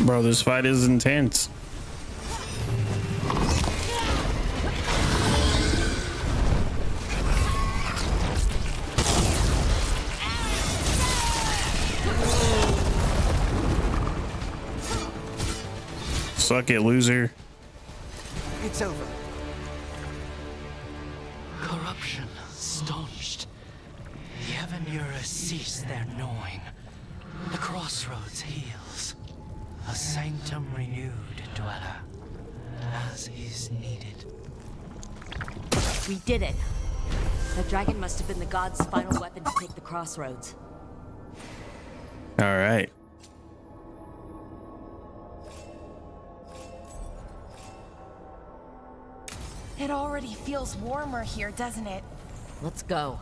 Bro, this fight is intense. Suck it, loser. It's over. Corruption staunched. The Evanura cease their gnawing. The crossroads heals. A sanctum renewed, dweller. As is needed. We did it. The dragon must have been the god's final weapon to take the crossroads. All right. It already feels warmer here, doesn't it? Let's go.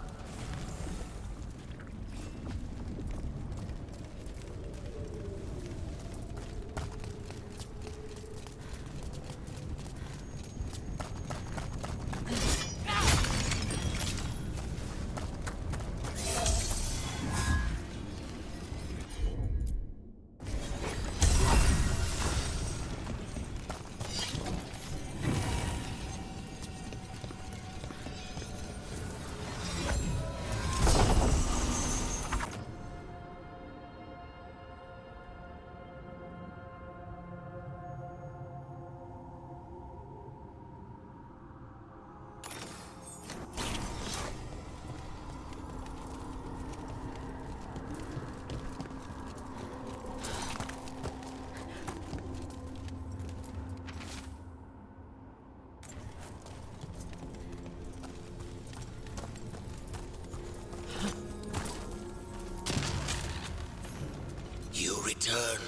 Return.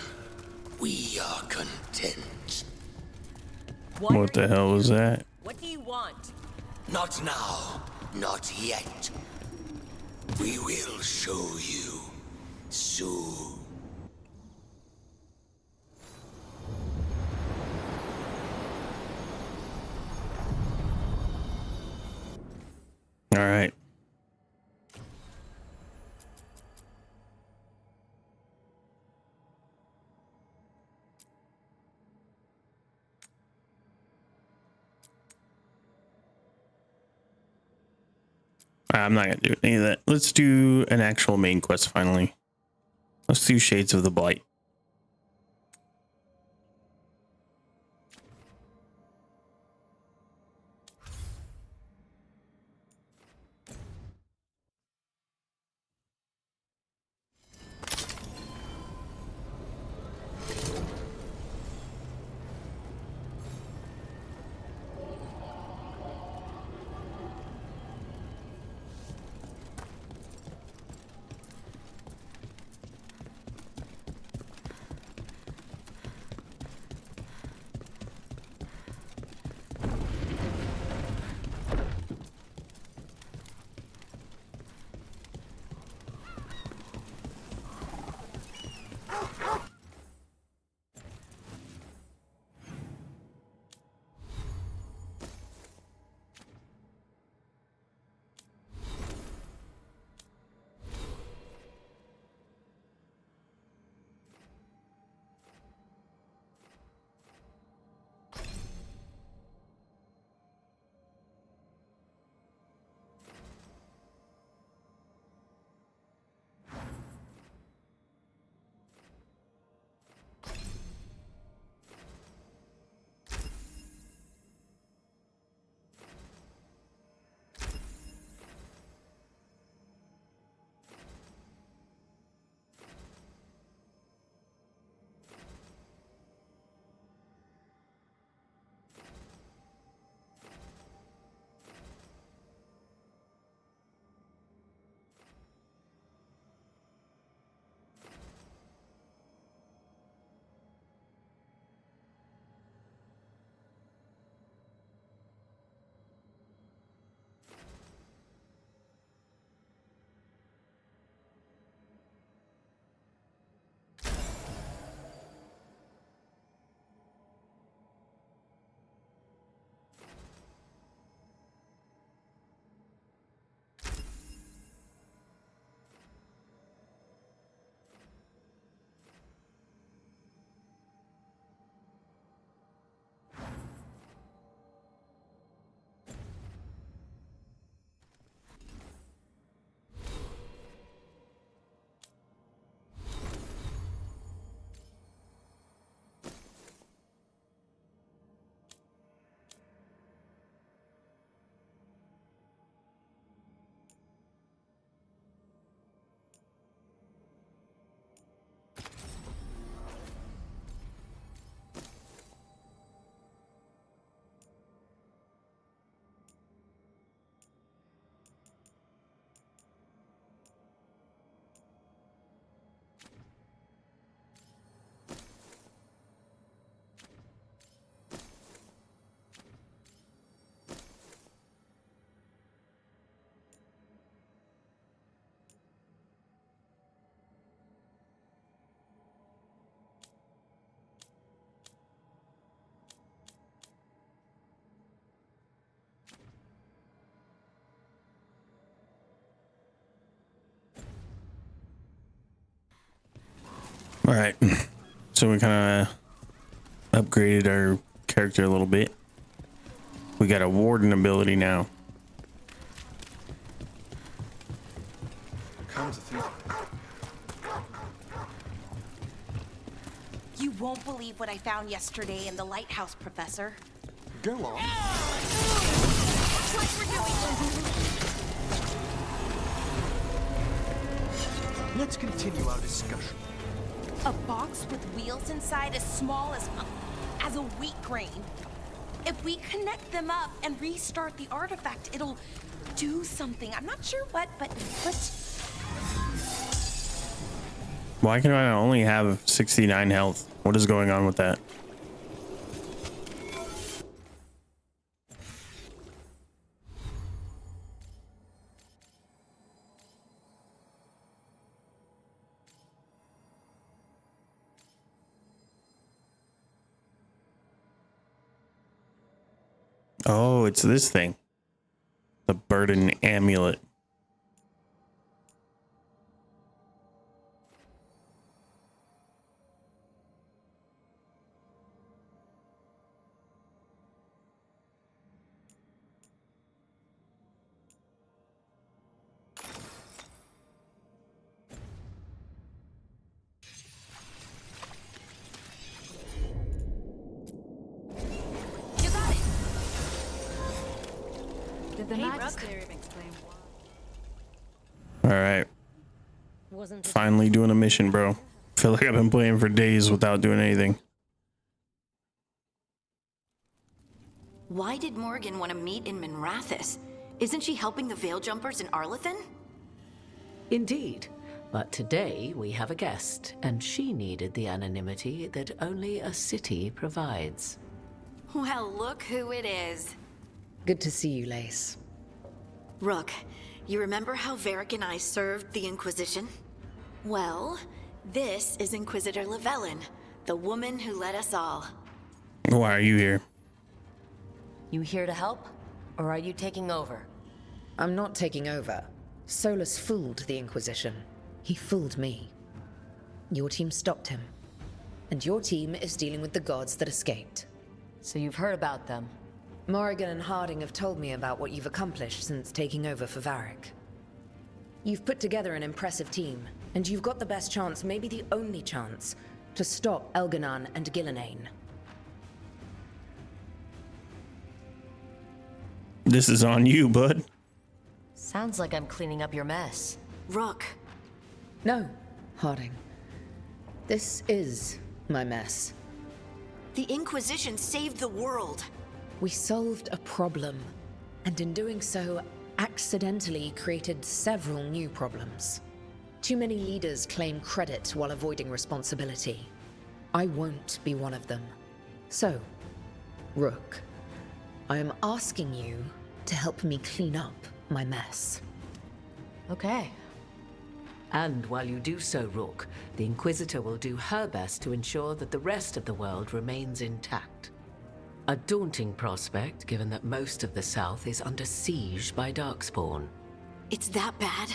We are content. What the hell was that? What do you want? Not now. Not yet. We will show you soon. All right. I'm not gonna do any of that. Let's do an actual main quest finally. Let's do Shades of the Blight. All right. So we kind of upgraded our character a little bit. We got a warden ability now. Come to think of it, You won't believe what I found yesterday in the lighthouse, Professor. go on. Looks like we're doing Let's continue our discussion. a box with wheels inside as small as a wheat grain. If we connect them up and restart the artifact, it'll do something. I'm not sure what, but Why can I only have 69 health? What is going on with that? Oh, it's this thing. The burden amulet. you got it. Did the Magisterium explain why? All right. Wasn't it Finally doing a mission, bro. Feel like I've been playing for days without doing anything. Why did Morgan want to meet in Minrathous? Isn't she helping the Veil Jumpers in Arlathan? Indeed. But today we have a guest, and she needed the anonymity that only a city provides. Well, look who it is. Good to see you, Lace. Rook, you remember how Varric and I served the Inquisition? Well, this is Inquisitor Llewellyn, the woman who led us all. Why are you here? You here to help? Or are you taking over? I'm not taking over. Solus fooled the Inquisition. He fooled me. Your team stopped him. And your team is dealing with the gods that escaped. So you've heard about them. Morrigan and Harding have told me about what you've accomplished since taking over for Varric. You've put together an impressive team, and you've got the best chance, maybe the only chance, to stop Elganon and Gillenane. This is on you, bud. Sounds like I'm cleaning up your mess. Rook, No, Harding. This is my mess. the Inquisition saved the world. We solved a problem, and in doing so, accidentally created several new problems. Too many leaders claim credit while avoiding responsibility. I won't be one of them. So, Rook, I am asking you to help me clean up my mess. Okay. And while you do so, Rook, the Inquisitor will do her best to ensure that the rest of the world remains intact. A daunting prospect, given that most of the South is under siege by Darkspawn. It's that bad?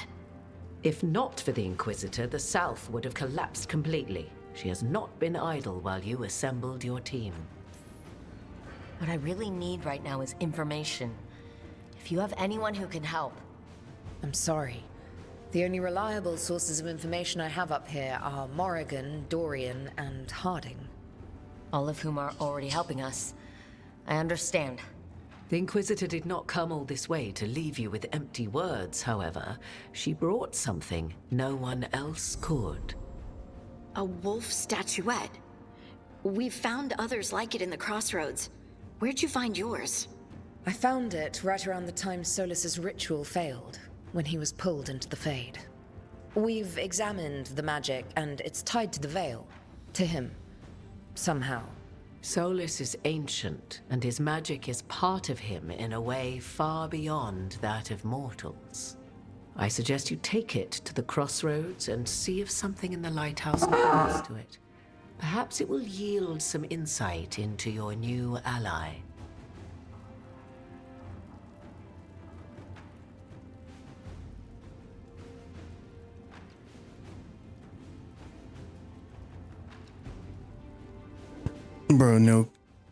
If not for the Inquisitor, the South would have collapsed completely. She has not been idle while you assembled your team. What I really need right now is information. If you have anyone who can help. I'm sorry. The only reliable sources of information I have up here are Morrigan, Dorian, and Harding. All of whom are already helping us. I understand. The Inquisitor did not come all this way to leave you with empty words, however. She brought something no one else could. A wolf statuette. We've found others like it in the crossroads. Where'd you find yours? I found it right around the time Solus's ritual failed, when he was pulled into the Fade. We've examined the magic, and it's tied to the Veil. To him. Somehow. Solus is ancient, and his magic is part of him in a way far beyond that of mortals. I suggest you take it to the crossroads and see if something in the lighthouse points to it. Perhaps it will yield some insight into your new ally. Bro, no.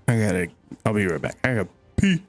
I'll be right back. I gotta pee.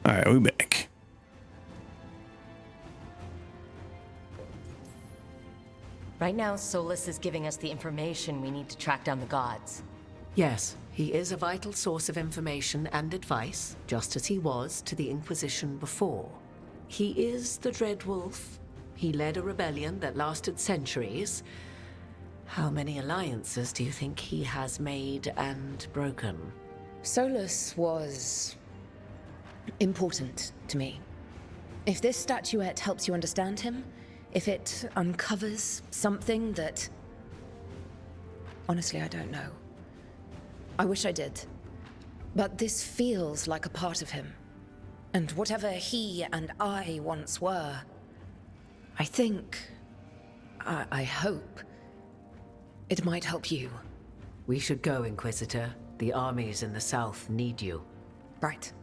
All right, we back. Right now, Solus is giving us the information we need to track down the gods. Yes, he is a vital source of information and advice, just as he was to the Inquisition before. He is the Dread Wolf. He led a rebellion that lasted centuries. How many alliances do you think he has made and broken? Solus was important to me. If this statuette helps you understand him, if it uncovers something that... Honestly, I don't know. I wish I did. But this feels like a part of him. And whatever he and I once were, I think... I hope... it might help you. We should go, Inquisitor. The armies in the south need you. Right.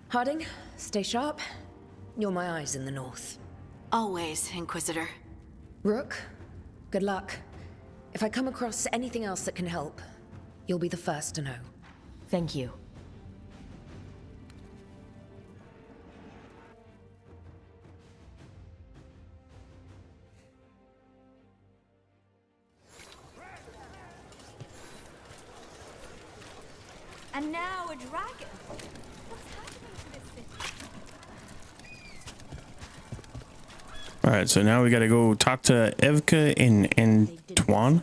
Harding, stay sharp. You're my eyes in the north. Always, Inquisitor. Rook, good luck. If I come across anything else that can help, you'll be the first to know. Thank you. And now a dragon. What's happening to this city? All right, so now we got to go talk to Evka and Antoine.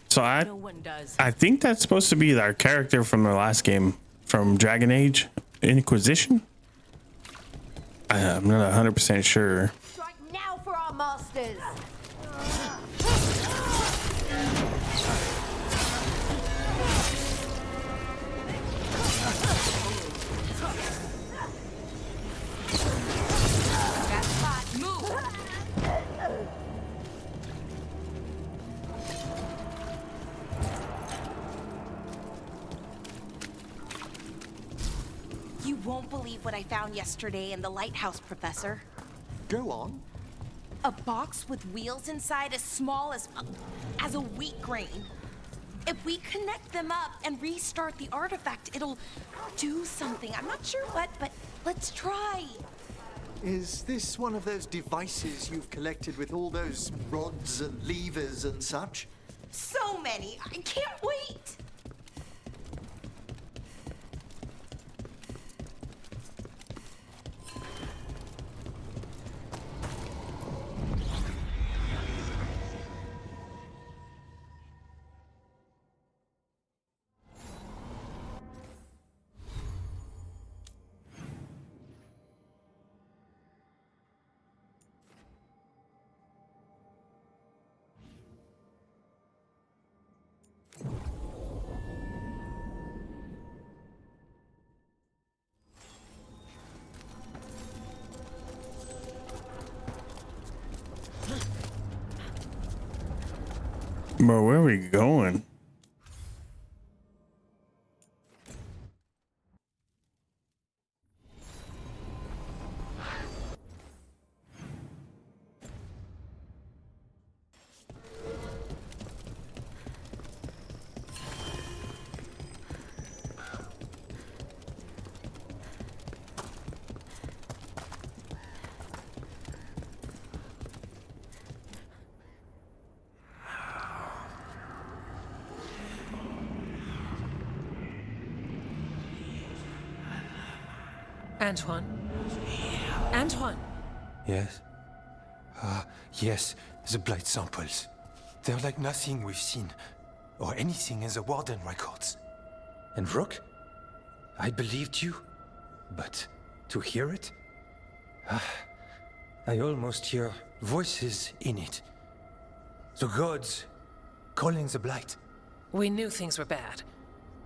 So I think that's supposed to be our character from the last game, from Dragon Age Inquisition. I'm not 100% sure. Strike now for our masters. You won't believe what I found yesterday in the lighthouse, Professor. Go on. A box with wheels inside as small as a wheat grain. If we connect them up and restart the artifact, it'll do something. I'm not sure what, but let's try. Is this one of those devices you've collected with all those rods and levers and such? So many. I can't wait. Bro, where are we going? Antoine? Antoine! Yes? Yes, the blight samples. They're like nothing we've seen, or anything in the Warden records. And Rook? I believed you, but to hear it? I almost hear voices in it. The gods calling the blight. We knew things were bad.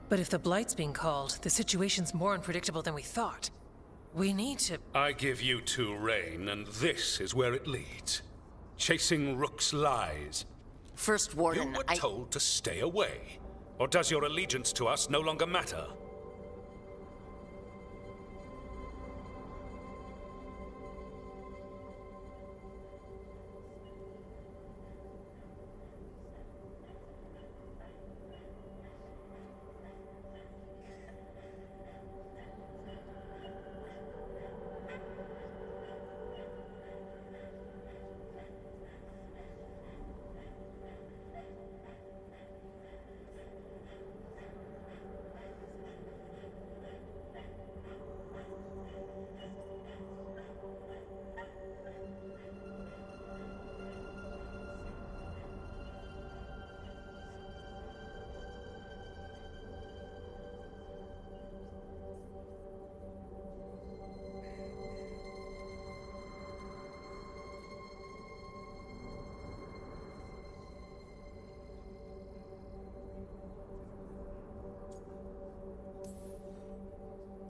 But if the Blight's being called, the situation's more unpredictable than we thought. We need to... I give you two reign, and this is where it leads. Chasing Rook's lies. First Warden, You were told to stay away. Or does your allegiance to us no longer matter?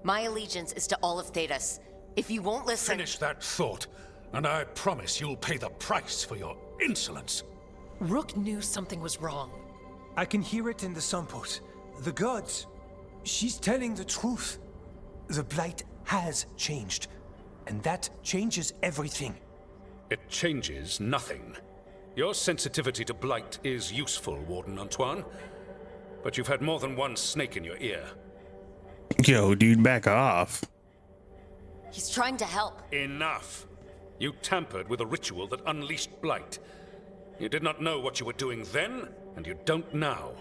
my allegiance is to all of Thedas. If you won't listen... Finish that thought, and I promise you'll pay the price for your insolence. Rook knew something was wrong. I can hear it in the samples. The gods. She's telling the truth. The blight has changed, and that changes everything. It changes nothing. Your sensitivity to blight is useful, Warden Antoine. But you've had more than one snake in your ear. Yo, dude, back off. He's trying to help. Enough. You tampered with a ritual that unleashed blight. You did not know what you were doing then, and you don't now.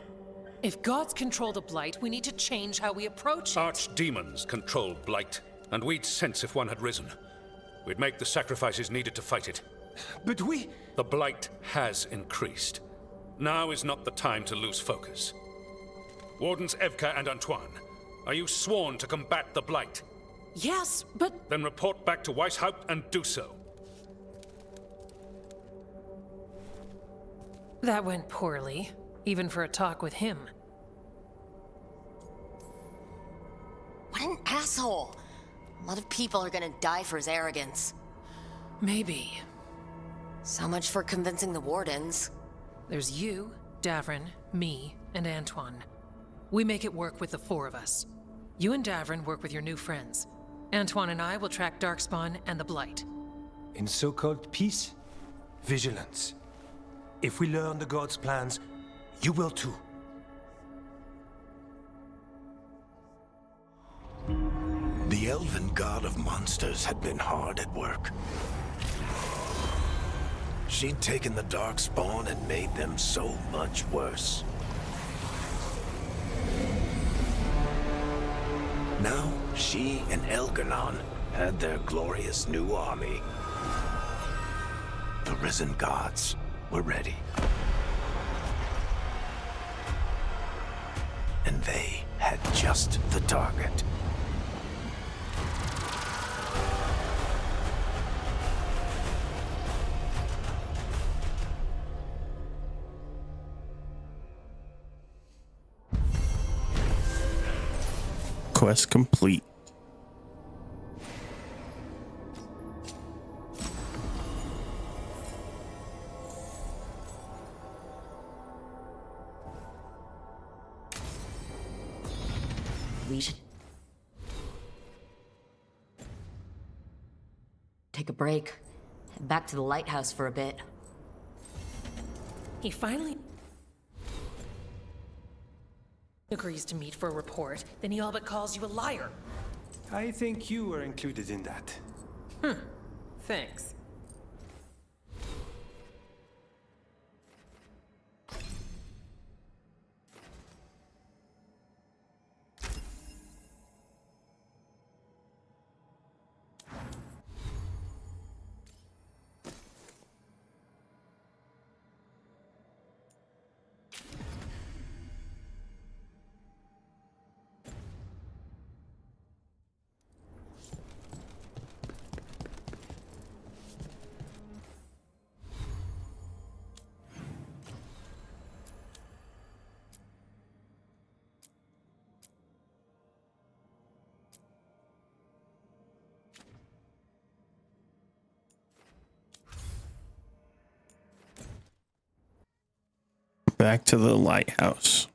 If gods control the Blight, we need to change how we approach it. Archdemons control blight, and we'd sense if one had risen. We'd make the sacrifices needed to fight it. But we... The blight has increased. Now is not the time to lose focus. Wardens Evka and Antoine, are you sworn to combat the blight? Yes, but... Then report back to Weishaupt and do so. That went poorly, even for a talk with him. What an asshole! A lot of people are gonna die for his arrogance. Maybe. So much for convincing the Wardens. There's you, Davrin, me, and Antoine. We make it work with the four of us. You and Davrin work with your new friends. Antoine and I will track Darkspawn and the Blight. In so-called peace, vigilance. If we learn the gods' plans, you will too. The elven god of monsters had been hard at work. She'd taken the Darkspawn and made them so much worse. Now, she and Elgar'nan had their glorious new army. The risen gods were ready. And they had just the target. Quest complete. We should take a break. Head back to the lighthouse for a bit. He finally agrees to meet for a report, then he all but calls you a liar. I think you were included in that. Thanks. Back to the lighthouse.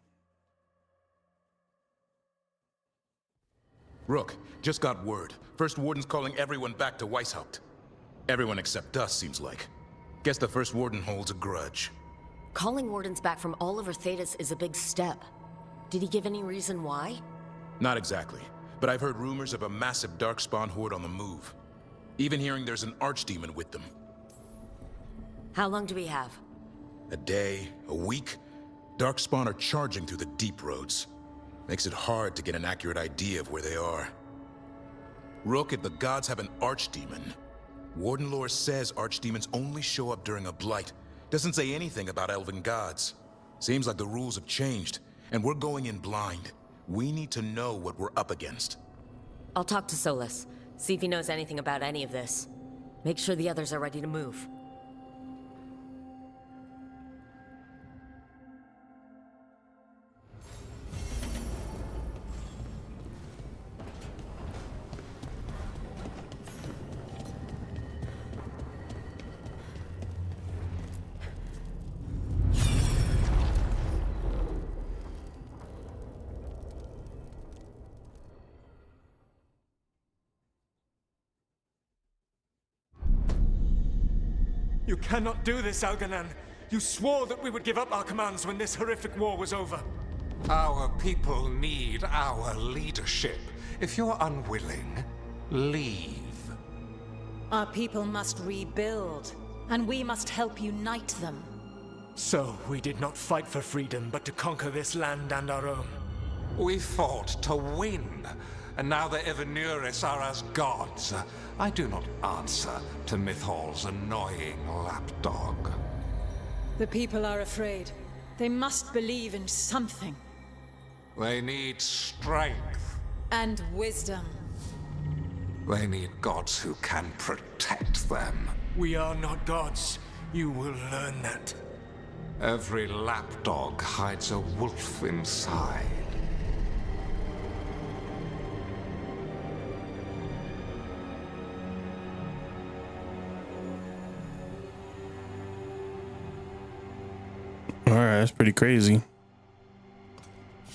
Rook, just got word. First Warden's calling everyone back to Weishaupt. Everyone except us, seems like. Guess the First Warden holds a grudge. Calling wardens back from all over Thedas is a big step. Did he give any reason why? Not exactly, but I've heard rumors of a massive Darkspawn horde on the move. Even hearing there's an archdemon with them. How long do we have? A day, a week? Darkspawn are charging through the deep roads. Makes it hard to get an accurate idea of where they are. Rook, if the gods have an archdemon, Warden lore says archdemons only show up during a blight. Doesn't say anything about elven gods. Seems like the rules have changed, and we're going in blind. We need to know what we're up against. I'll talk to Solus, see if he knows anything about any of this. Make sure the others are ready to move. You cannot do this, Algernon. You swore that we would give up our commands when this horrific war was over. Our people need our leadership. If you're unwilling, leave. Our people must rebuild, and we must help unite them. So, we did not fight for freedom, but to conquer this land and our own. We fought to win, and now the Evanuris are as gods. I do not answer to Mythal's annoying lapdog. The people are afraid. They must believe in something. They need strength. And wisdom. They need gods who can protect them. We are not gods. You will learn that. Every lapdog hides a wolf inside. Alright, that's pretty crazy.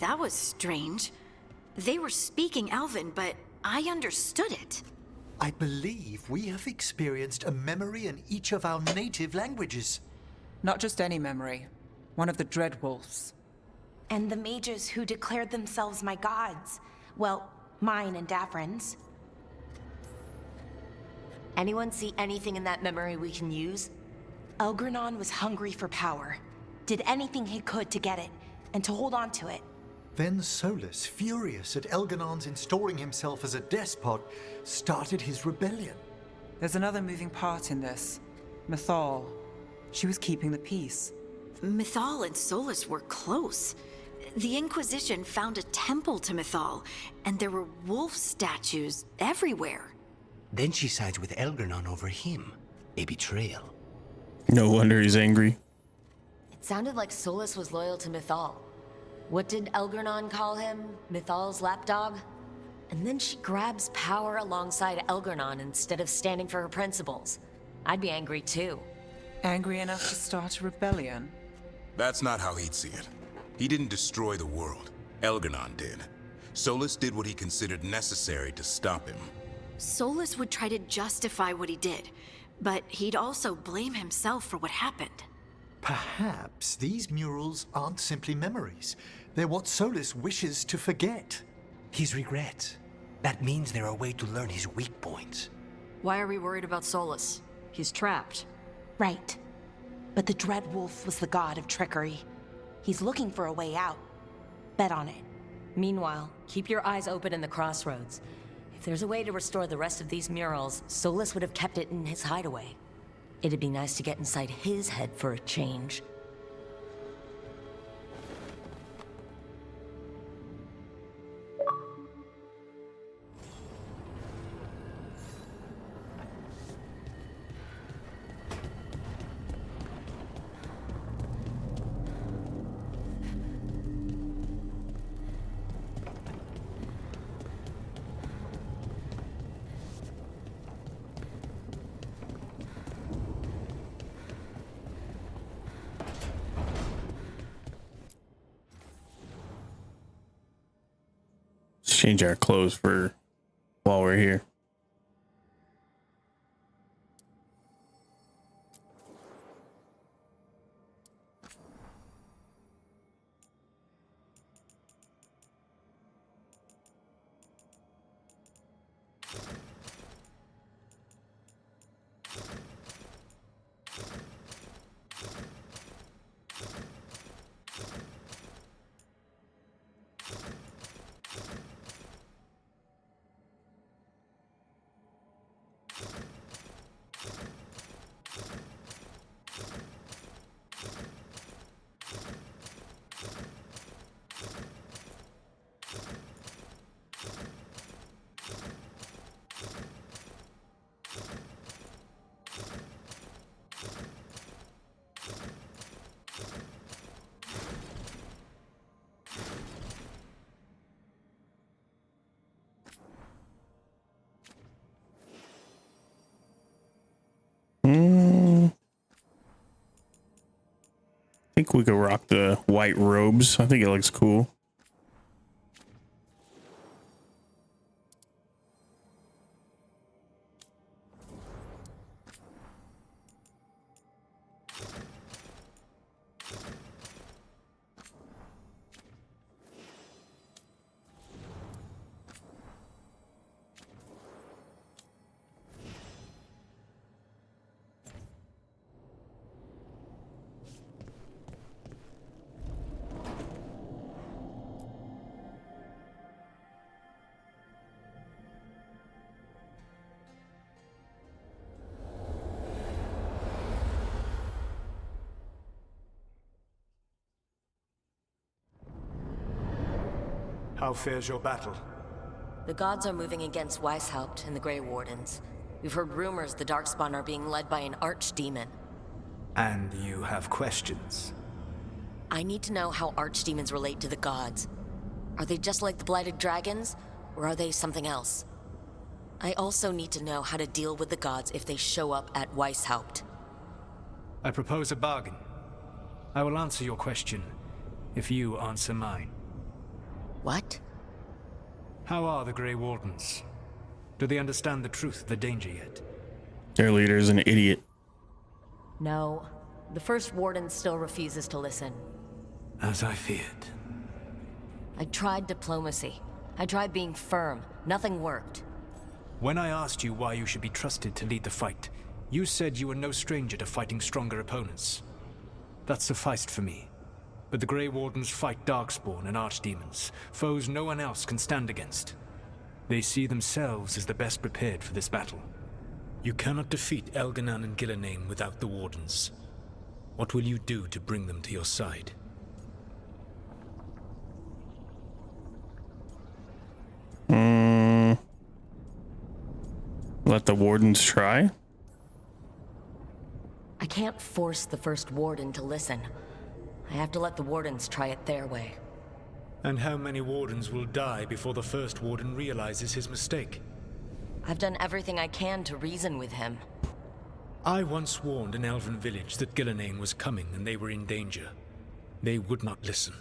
That was strange. They were speaking Elven, but I understood it. I believe we have experienced a memory in each of our native languages. Not just any memory. One of the Dreadwolves. And the mages who declared themselves my gods. Well, mine and Davrin's. Anyone see anything in that memory we can use? Elgernon was hungry for power. Did anything he could to get it, and to hold on to it. Then Solus, furious at Elganon's installing himself as a despot, started his rebellion. There's another moving part in this. Mythal. She was keeping the peace. Mythal and Solus were close. The Inquisition found a temple to Mythal, and there were wolf statues everywhere. Then she sides with Elgernon over him. A betrayal. No wonder he's angry. It sounded like Solus was loyal to Mythal. What did Elgernon call him? Mythal's lapdog? And then she grabs power alongside Elgernon instead of standing for her principles. I'd be angry too. Angry enough to start a rebellion? That's not how he'd see it. He didn't destroy the world. Elgernon did. Solus did what he considered necessary to stop him. Solus would try to justify what he did, but he'd also blame himself for what happened. Perhaps these murals aren't simply memories. They're what Solus wishes to forget. His regrets. That means they're a way to learn his weak points. Why are we worried about Solus? He's trapped. Right. But the Dread Wolf was the god of trickery. He's looking for a way out. Bet on it. Meanwhile, keep your eyes open in the crossroads. If there's a way to restore the rest of these murals, Solus would have kept it in his hideaway. It'd be nice to get inside his head for a change. Change our clothes for while we're here. I think we could rock the white robes. I think it looks cool. How fares your battle? The gods are moving against Weishaupt and the Grey Wardens. We've heard rumors the Darkspawn are being led by an archdemon. And you have questions? I need to know how archdemons relate to the gods. Are they just like the Blighted Dragons, or are they something else? I also need to know how to deal with the gods if they show up at Weishaupt. I propose a bargain. I will answer your question if you answer mine. What? How are the Grey Wardens? Do they understand the truth of the danger yet? Their leader is an idiot. No. The first warden still refuses to listen. As I feared. I tried diplomacy. I tried being firm. Nothing worked. When I asked you why you should be trusted to lead the fight, you said you were no stranger to fighting stronger opponents. That sufficed for me. But the Grey Wardens fight Darkspawn and Archdemons, foes no one else can stand against. They see themselves as the best prepared for this battle. You cannot defeat Elganon and Gillenane without the Wardens. What will you do to bring them to your side? Let the Wardens try? I can't force the first warden to listen. I have to let the Wardens try it their way. And how many Wardens will die before the first Warden realizes his mistake? I've done everything I can to reason with him. I once warned an elven village that Gillenane was coming and they were in danger. They would not listen.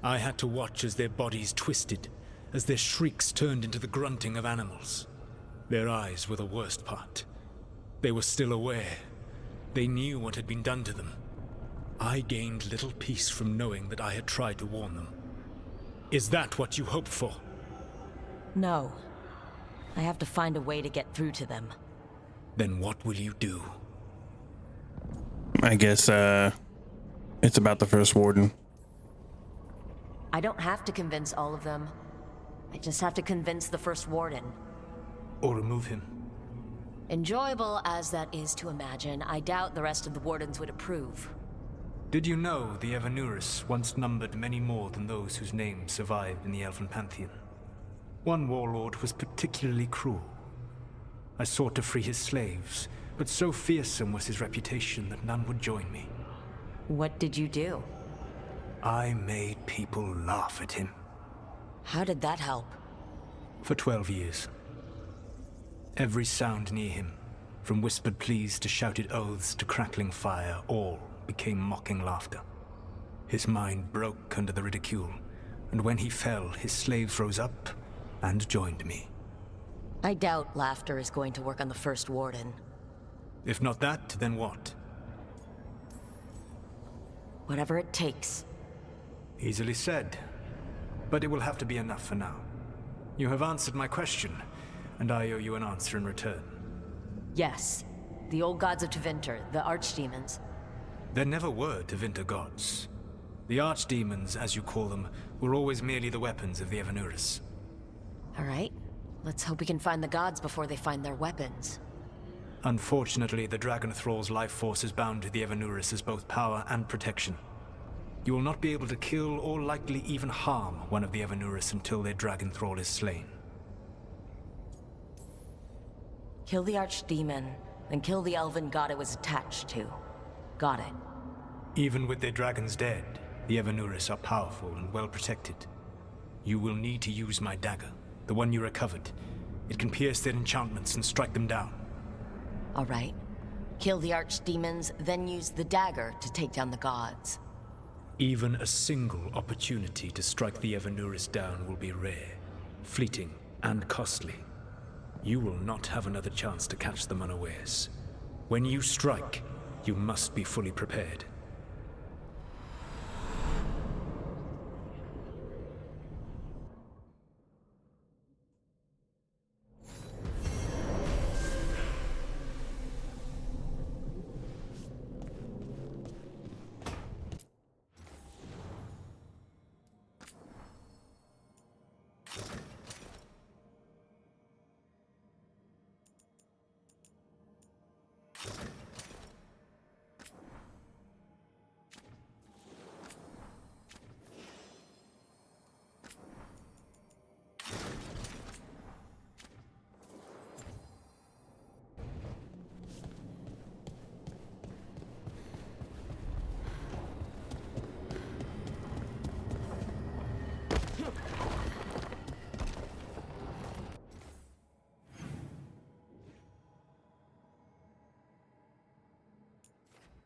I had to watch as their bodies twisted, as their shrieks turned into the grunting of animals. Their eyes were the worst part. They were still aware. They knew what had been done to them. I gained little peace from knowing that I had tried to warn them. Is that what you hoped for? No. I have to find a way to get through to them. Then what will you do? I guess, it's about the first warden. I don't have to convince all of them. I just have to convince the first warden. Or remove him. Enjoyable as that is to imagine, I doubt the rest of the wardens would approve. Did you know the Evanurus once numbered many more than those whose names survived in the Elven Pantheon? One warlord was particularly cruel. I sought to free his slaves, but so fearsome was his reputation that none would join me. What did you do? I made people laugh at him. How did that help? For 12 years. Every sound near him, from whispered pleas to shouted oaths to crackling fire, all became mocking laughter. His mind broke under the ridicule, and when he fell, his slaves rose up and joined me. I doubt laughter is going to work on the first warden. If not that, then what? Whatever it takes. Easily said, but it will have to be enough for now. You have answered my question, and I owe you an answer in return. Yes. The old gods of Tevinter, the archdemons. There never were Tevinter gods. The archdemons, as you call them, were always merely the weapons of the Evanurus. All right. Let's hope we can find the gods before they find their weapons. Unfortunately, the Dragon Thrall's life force is bound to the Evanurus as both power and protection. You will not be able to kill or likely even harm one of the Evanurus until their Dragon Thrall is slain. Kill the archdemon, then kill the elven god it was attached to. Got it. Even with their dragons dead, the Evanurus are powerful and well protected. You will need to use my dagger, the one you recovered. It can pierce their enchantments and strike them down. All right. Kill the archdemons, then use the dagger to take down the gods. Even a single opportunity to strike the Evanurus down will be rare, fleeting, and costly. You will not have another chance to catch them unawares. When you strike, you must be fully prepared.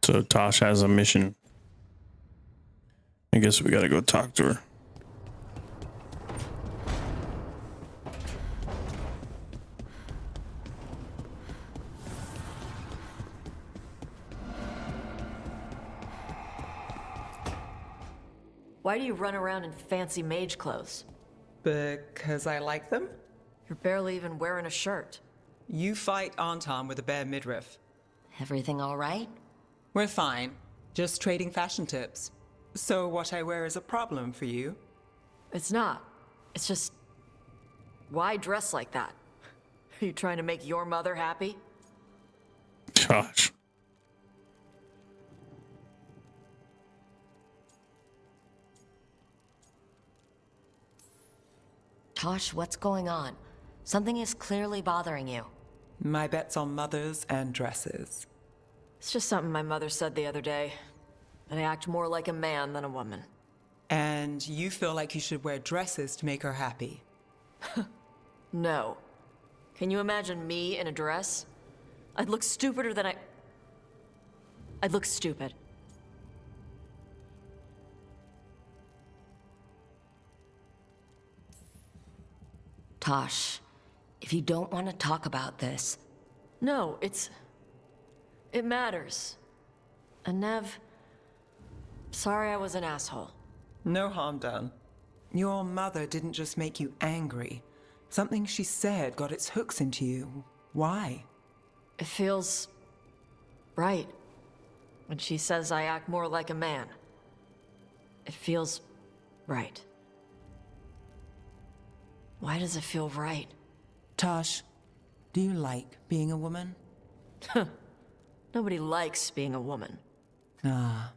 So Tosh has a mission. I guess we gotta go talk to her. Why do you run around in fancy mage clothes? Because I like them? You're barely even wearing a shirt. You fight Anton with a bare midriff. Everything all right? We're fine. Just trading fashion tips. So what I wear is a problem for you? It's not. It's just... Why dress like that? Are you trying to make your mother happy? Gosh. Tosh, what's going on? Something is clearly bothering you. My bet's on mothers and dresses. It's just something my mother said the other day. That I act more like a man than a woman. And you feel like you should wear dresses to make her happy? No. Can you imagine me in a dress? I'd look stupider than I'd look stupid. Tosh, if you don't want to talk about this... No, it matters. And Nev, sorry I was an asshole. No harm done. Your mother didn't just make you angry. Something she said got its hooks into you. Why? It feels... right. When she says I act more like a man. It feels... right. Why does it feel right? Tosh, do you like being a woman? Nobody likes being a woman. Ah.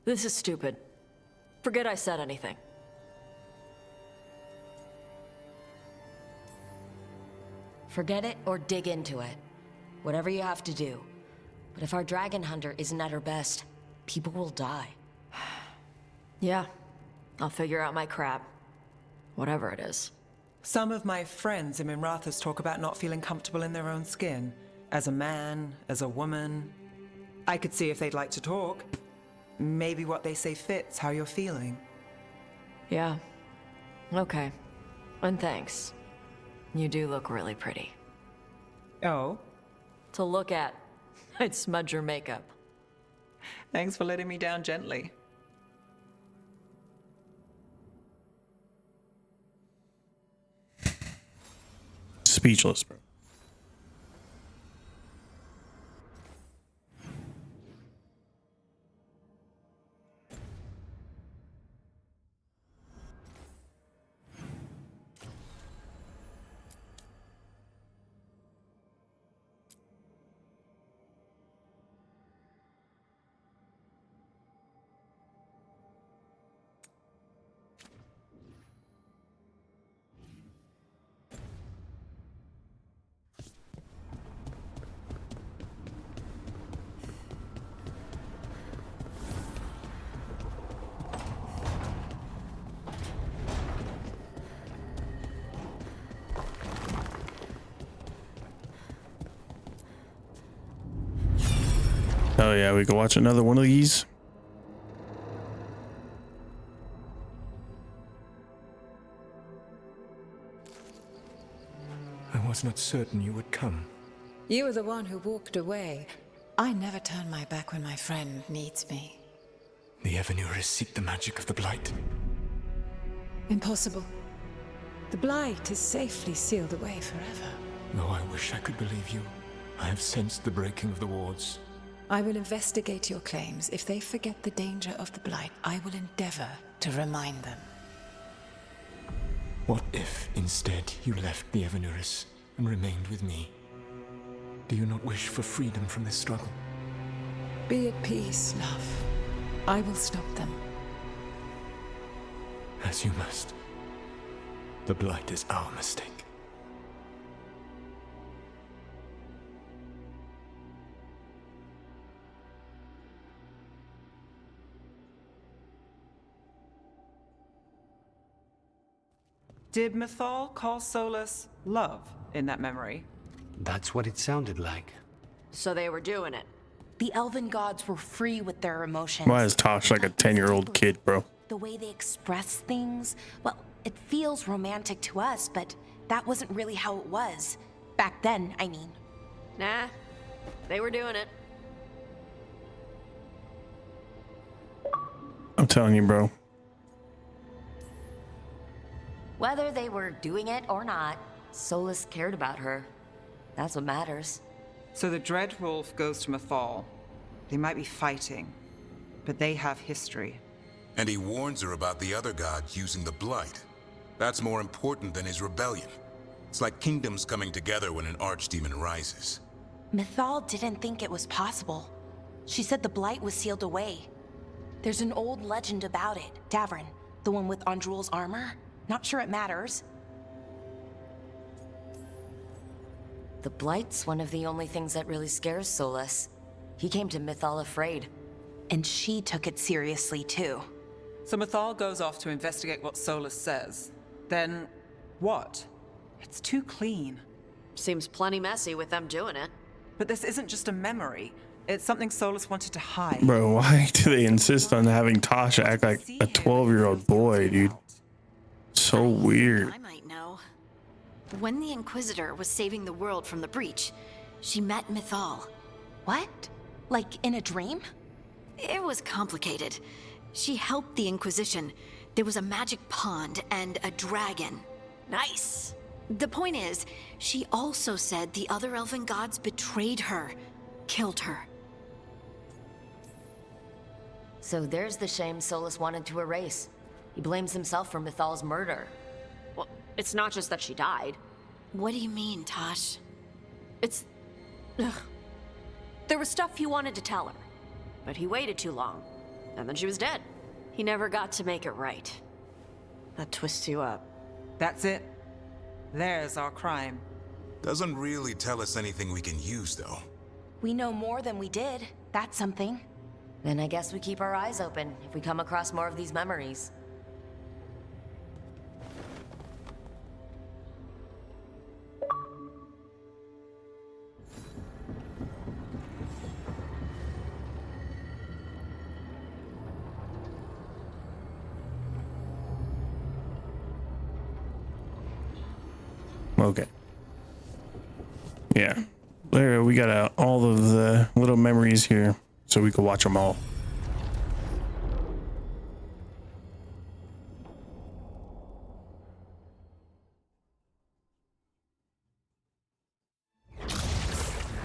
This is stupid. Forget I said anything. Forget it or dig into it. Whatever you have to do. But if our dragon hunter isn't at her best, people will die. Yeah, I'll figure out my crap. Whatever it is. Some of my friends in Minrathous talk about not feeling comfortable in their own skin. As a man, as a woman. I could see if they'd like to talk. Maybe what they say fits how you're feeling. Yeah. Okay. And thanks. You do look really pretty. Oh? To look at. I'd smudge your makeup. Thanks for letting me down gently. Speechless, bro. Oh yeah, we can watch another one of these. I was not certain you would come. You were the one who walked away. I never turn my back when my friend needs me. The Evanurus seek the magic of the Blight. Impossible. The Blight is safely sealed away forever. Though I wish I could believe you. I have sensed the breaking of the wards. I will investigate your claims. If they forget the danger of the Blight, I will endeavor to remind them. What if, instead, you left the Evanurus and remained with me? Do you not wish for freedom from this struggle? Be at peace, love. I will stop them. As you must. The Blight is our mistake. Did Mythal call Solus love in that memory? That's what it sounded like. So they were doing it. The elven gods were free with their emotions. Why is Tosh like a 10-year-old kid, bro? The way they express things, well, it feels romantic to us, but that wasn't really how it was. Back then, I mean. Nah, they were doing it. I'm telling you, bro. Whether they were doing it or not, Solus cared about her. That's what matters. So the Dreadwolf goes to Mythal. They might be fighting, but they have history. And he warns her about the other gods using the Blight. That's more important than his rebellion. It's like kingdoms coming together when an archdemon rises. Mythal didn't think it was possible. She said the Blight was sealed away. There's an old legend about it. Davrin, the one with Andrul's armor. Not sure it matters. The Blight's one of the only things that really scares Solus. He came to Mythal afraid. And she took it seriously, too. So Mythal goes off to investigate what Solus says. Then, what? It's too clean. Seems plenty messy with them doing it. But this isn't just a memory. It's something Solus wanted to hide. Bro, why do they insist on having Tosh act like a 12-year-old boy, dude? So weird. I might know. When the Inquisitor was saving the world from the breach, she met Mythal. What? Like in a dream? It was complicated. She helped the Inquisition. There was a magic pond and a dragon. Nice. The point is, she also said the other elven gods betrayed her, killed her. So there's the shame Solus wanted to erase. He blames himself for Mythal's murder. Well, it's not just that she died. What do you mean, Tosh? It's... Ugh. There was stuff he wanted to tell her, but he waited too long, and then she was dead. He never got to make it right. That twists you up. That's it. There's our crime. Doesn't really tell us anything we can use, though. We know more than we did. That's something. Then I guess we keep our eyes open if we come across more of these memories. Okay. Yeah. There, we got all of the little memories here so we can watch them all.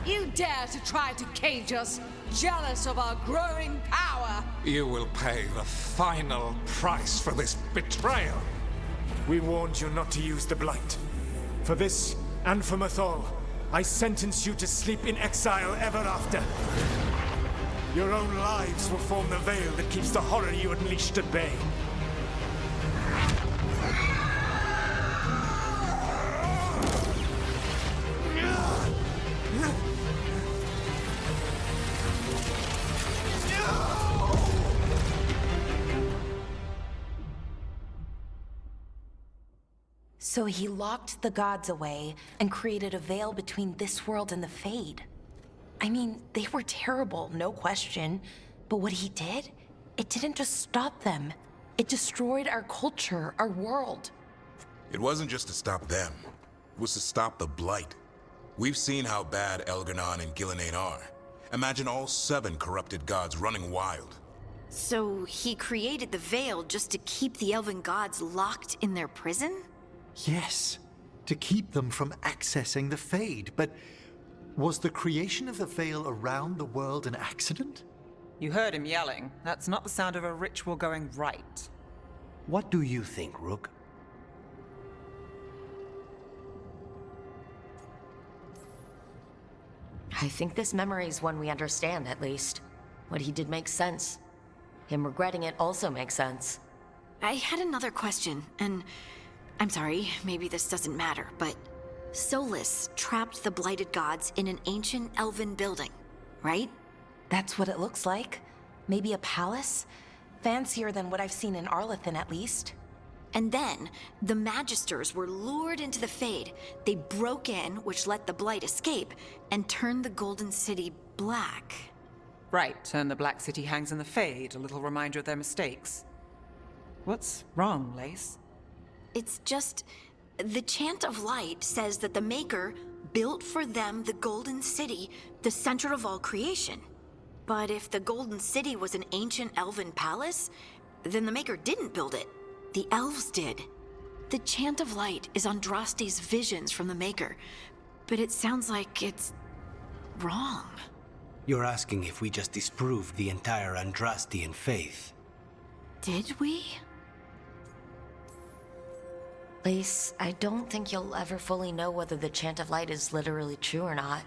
You dare to try to cage us, jealous of our growing power? You will pay the final price for this betrayal. We warned you not to use the Blight. For this, and for Mythal, I sentence you to sleep in exile ever after. Your own lives will form the veil that keeps the horror you unleashed at bay. So he locked the gods away and created a veil between this world and the Fade. I mean, they were terrible, no question. But what he did, it didn't just stop them. It destroyed our culture, our world. It wasn't just to stop them. It was to stop the Blight. We've seen how bad Elgar'nan and Gillenane are. Imagine all 7 corrupted gods running wild. So he created the veil just to keep the elven gods locked in their prison? Yes, to keep them from accessing the Fade, but was the creation of the veil around the world an accident? You heard him yelling. That's not the sound of a ritual going right. What do you think, Rook? I think this memory is one we understand, at least. What he did makes sense. Him regretting it also makes sense. I had another question, and I'm sorry, maybe this doesn't matter, but Solus trapped the blighted gods in an ancient elven building, right? That's what it looks like. Maybe a palace? Fancier than what I've seen in Arlethan, at least. And then, the Magisters were lured into the Fade. They broke in, which let the Blight escape, and turned the Golden City black. Right, and the Black City hangs in the Fade, a little reminder of their mistakes. What's wrong, Lace? It's just, the Chant of Light says that the Maker built for them the Golden City, the center of all creation. But if the Golden City was an ancient elven palace, then the Maker didn't build it. The elves did. The Chant of Light is Andraste's visions from the Maker, but it sounds like it's wrong. You're asking if we just disproved the entire Andrastian faith. Did we? Lace, I don't think you'll ever fully know whether the Chant of Light is literally true or not.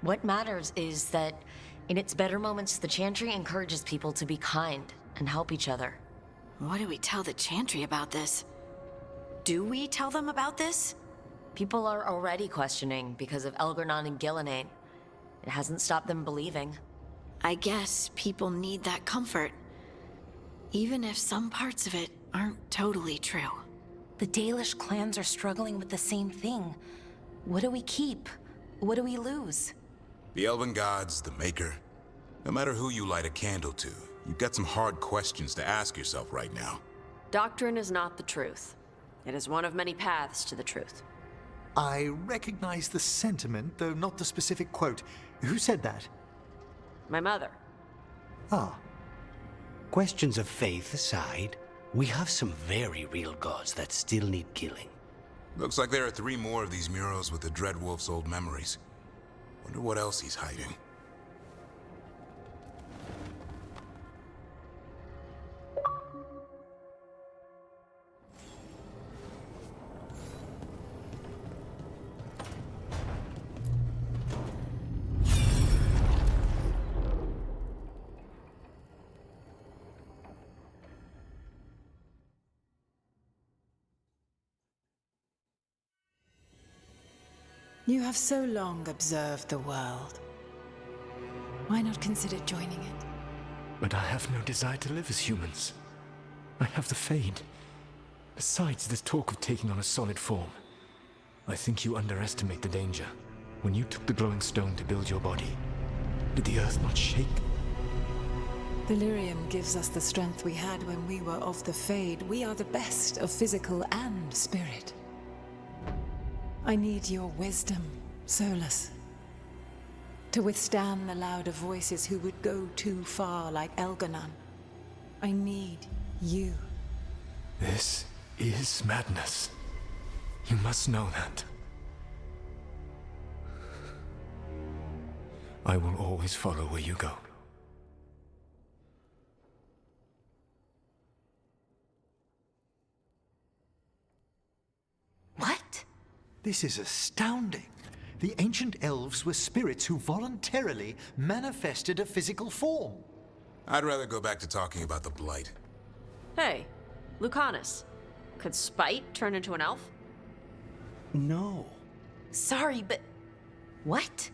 What matters is that in its better moments, the Chantry encourages people to be kind and help each other. What do we tell the Chantry about this? Do we tell them about this? People are already questioning because of Elgar'nan and Gillenane. It hasn't stopped them believing. I guess people need that comfort, even if some parts of it aren't totally true. The Dalish clans are struggling with the same thing. What do we keep? What do we lose? The Elven Gods, the Maker. No matter who you light a candle to, you've got some hard questions to ask yourself right now. Doctrine is not the truth. It is one of many paths to the truth. I recognize the sentiment, though not the specific quote. Who said that? My mother. Ah. Questions of faith aside, we have some very real gods that still need killing. Looks like there are 3 more of these murals with the Dreadwolf's old memories. Wonder what else he's hiding. You have so long observed the world. Why not consider joining it? But I have no desire to live as humans. I have the Fade. Besides, this talk of taking on a solid form. I think you underestimate the danger. When you took the glowing stone to build your body, did the earth not shake? The lyrium gives us the strength we had when we were of the Fade. We are the best of physical and spirit. I need your wisdom, Solus. To withstand the louder voices who would go too far like Elganon. I need you. This is madness. You must know that. I will always follow where you go. What? This is astounding. The ancient elves were spirits who voluntarily manifested a physical form. I'd rather go back to talking about the Blight. Hey, Lucanus. Could Spite turn into an elf? No. Sorry, but... what?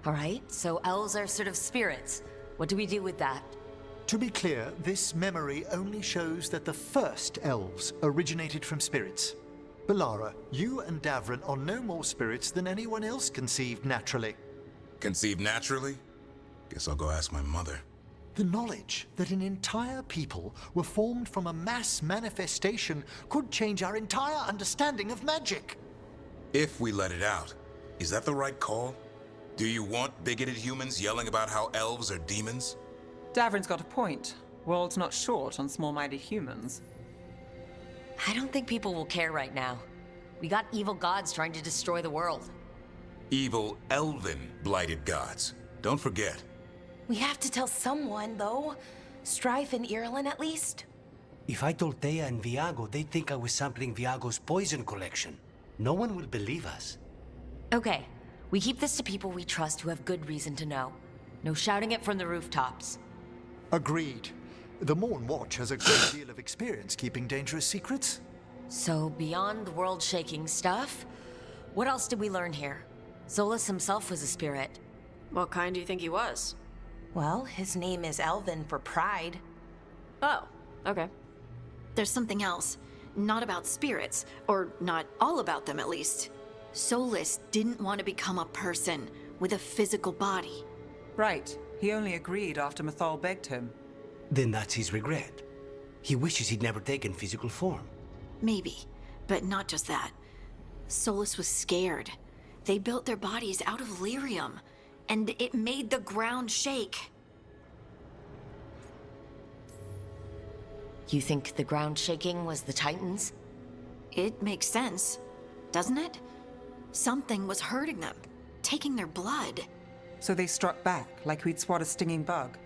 Alright, so elves are sort of spirits. What do we do with that? To be clear, this memory only shows that the first elves originated from spirits. Balara, you and Davrin are no more spirits than anyone else conceived naturally. Conceived naturally? Guess I'll go ask my mother. The knowledge that an entire people were formed from a mass manifestation could change our entire understanding of magic. If we let it out, is that the right call? Do you want bigoted humans yelling about how elves are demons? Davrin's got a point. World's not short on small-minded humans. I don't think people will care right now. We got evil gods trying to destroy the world. Evil, elven, blighted gods. Don't forget. We have to tell someone, though. Strife and Irulan, at least. If I told Thea and Viago, they'd think I was sampling Viago's poison collection. No one will believe us. Okay, we keep this to people we trust who have good reason to know. No shouting it from the rooftops. Agreed. The Morn Watch has a great deal of experience keeping dangerous secrets. So, beyond the world-shaking stuff, what else did we learn here? Solus himself was a spirit. What kind do you think he was? Well, his name is Elvin for pride. Oh, okay. There's something else. Not about spirits, or not all about them at least. Solus didn't want to become a person with a physical body. Right. He only agreed after Mythal begged him. Then that's his regret. He wishes he'd never taken physical form. Maybe, but not just that. Solus was scared. They built their bodies out of lyrium, and it made the ground shake. You think the ground shaking was the Titans? It makes sense, doesn't it? Something was hurting them, taking their blood. So they struck back, like we'd swat a stinging bug.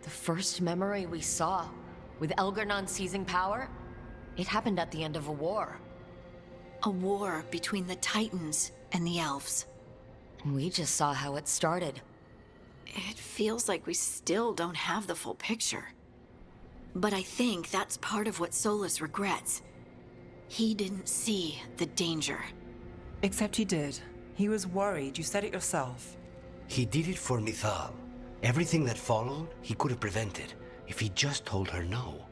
The first memory we saw, with Elgarnon seizing power, it happened at the end of a war. A war between the Titans and the elves. And we just saw how it started. It feels like we still don't have the full picture. But I think that's part of what Solus regrets. He didn't see the danger. Except he did. He was worried, you said it yourself. He did it for Mythal. Everything that followed, he could have prevented, if he just told her no.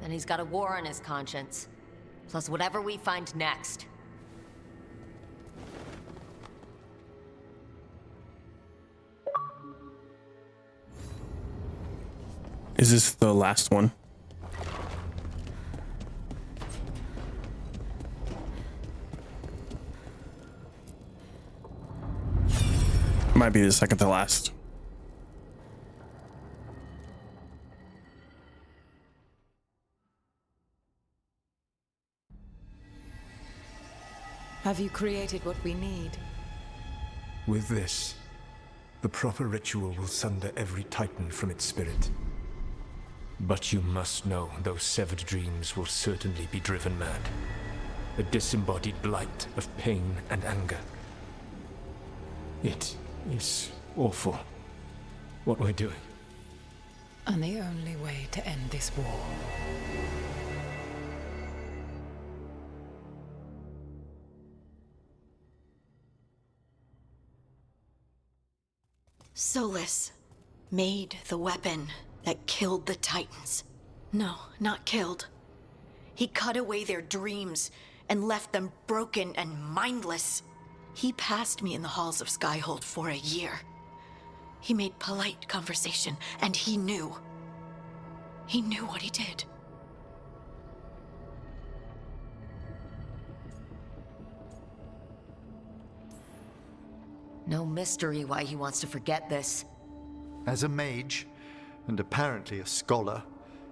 Then he's got a war on his conscience. Plus whatever we find next. Is this the last one? Might be the second to last. Have you created what we need? With this, the proper ritual will sunder every titan from its spirit. But you must know those severed dreams will certainly be driven mad. A disembodied blight of pain and anger. It is awful what we're doing. And the only way to end this war. Solus made the weapon that killed the Titans. No, not killed. He cut away their dreams and left them broken and mindless. He passed me in the halls of Skyhold for a year. He made polite conversation, and he knew. He knew what he did. No mystery why he wants to forget this. As a mage, and apparently a scholar,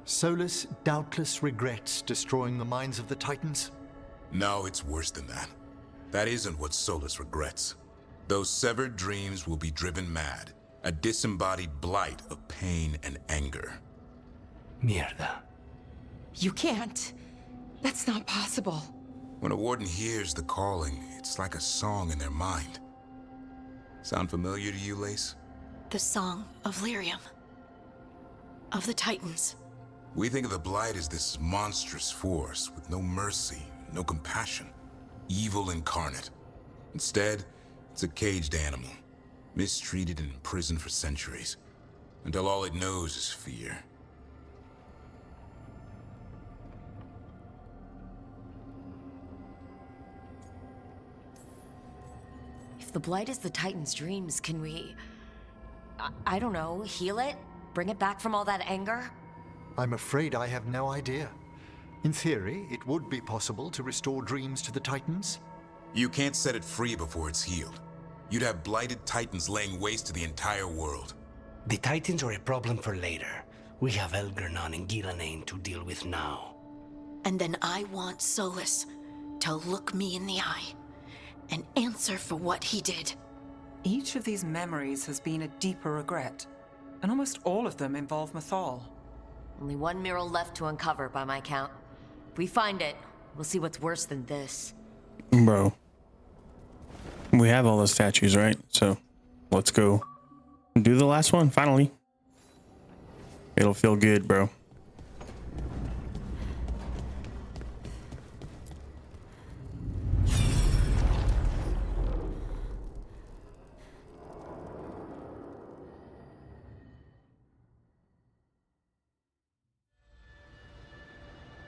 Solus doubtless regrets destroying the minds of the Titans. No, it's worse than that. That isn't what Solus regrets. Those severed dreams will be driven mad, a disembodied blight of pain and anger. Mierda. You can't. That's not possible. When a warden hears the calling, it's like a song in their mind. Sound familiar to you, Lace? The song of Lyrium. Of the Titans. We think of the Blight as this monstrous force with no mercy, no compassion. Evil incarnate. Instead, it's a caged animal. Mistreated and imprisoned for centuries. Until all it knows is fear. If the Blight is the Titan's dreams, can we... I don't know, heal it? Bring it back from all that anger? I'm afraid I have no idea. In theory, it would be possible to restore dreams to the Titans. You can't set it free before it's healed. You'd have blighted Titans laying waste to the entire world. The Titans are a problem for later. We have Elgernon and Gillenane to deal with now. And then I want Solus to look me in the eye and answer for what he did. Each of these memories has been a deeper regret, and almost all of them involve Mythal. Only one mural left to uncover by my count. If we find it, we'll see what's worse than this. Bro. We have all the statues, right? So let's go do the last one, finally. It'll feel good, bro.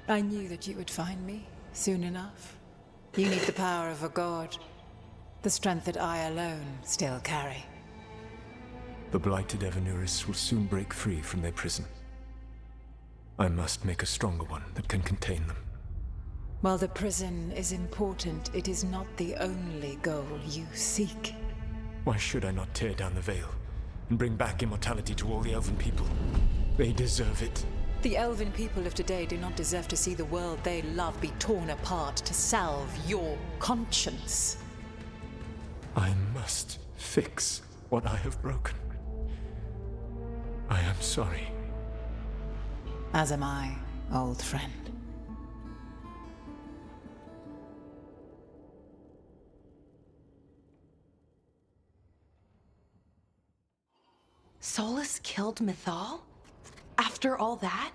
I knew that you would find me soon enough. You need the power of a god, the strength that I alone still carry. The blighted Evanuris will soon break free from their prison. I must make a stronger one that can contain them. While the prison is important, it is not the only goal you seek. Why should I not tear down the veil and bring back immortality to all the Elven people? They deserve it. The Elven people of today do not deserve to see the world they love be torn apart to salve your conscience. I must fix what I have broken. I am sorry. As am I, old friend. Solus killed Mythal? After all that?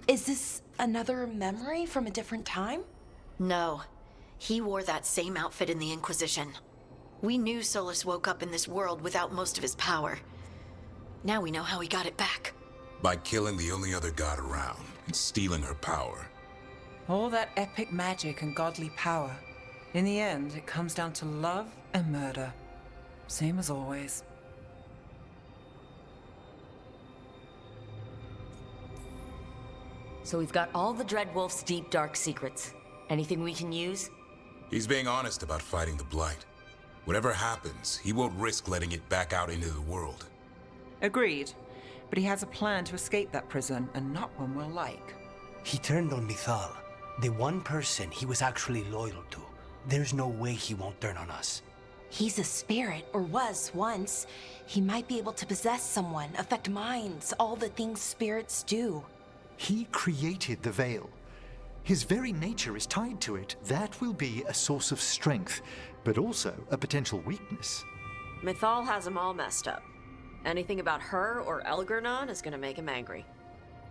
Is this another memory from a different time? No. He wore that same outfit in the Inquisition. We knew Solus woke up in this world without most of his power. Now we know how he got it back. By killing the only other god around and stealing her power. All that epic magic and godly power. In the end, it comes down to love and murder. Same as always. So we've got all the Dreadwolf's deep, dark secrets. Anything we can use? He's being honest about fighting the Blight. Whatever happens, he won't risk letting it back out into the world. Agreed. But he has a plan to escape that prison, and not one we'll like. He turned on Mythal, the one person he was actually loyal to. There's no way he won't turn on us. He's a spirit, or was once. He might be able to possess someone, affect minds, all the things spirits do. He created the Veil. His very nature is tied to it. That will be a source of strength, but also a potential weakness. Mythal has him all messed up. Anything about her or Elgernon is gonna make him angry.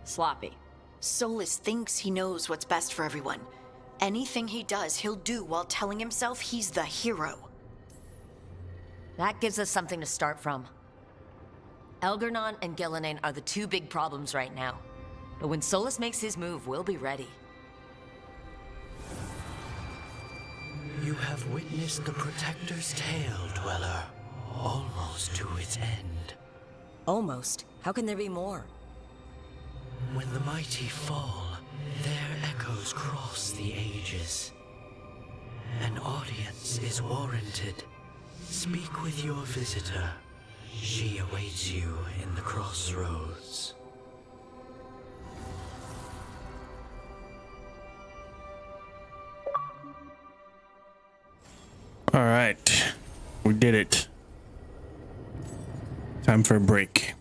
Sloppy. Solus thinks he knows what's best for everyone. Anything he does, he'll do while telling himself he's the hero. That gives us something to start from. Elgernon and Gillenane are the two big problems right now. But when Solus makes his move, we'll be ready. You have witnessed the Protector's tale, Dweller, almost to its end. Almost. How can there be more? When the mighty fall, their echoes cross the ages. An audience is warranted. Speak with your visitor. She awaits you in the crossroads. All right, we did it. Time for a break.